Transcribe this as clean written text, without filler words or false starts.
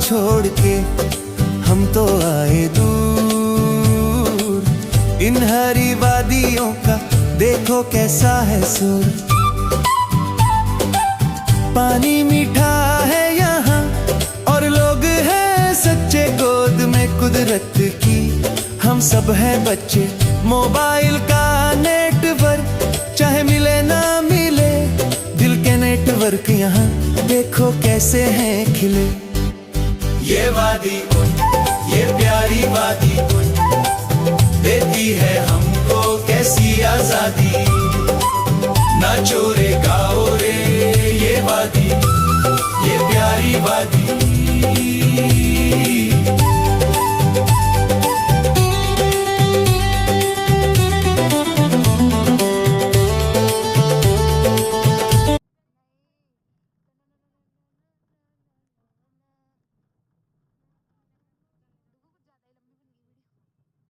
छोड़ के हम तो आए दूर। इन हरी वादियों का देखो कैसा है सुर। पानी मीठा है यहाँ और लोग हैं सच्चे, गोद में कुदरत की हम सब हैं बच्चे। मोबाइल का नेटवर्क चाहे मिले ना मिले, दिल के नेटवर्क यहाँ देखो कैसे हैं खिले। ये वादी ये प्यारी वादी देती है हमको कैसी आजादी, ना चोरे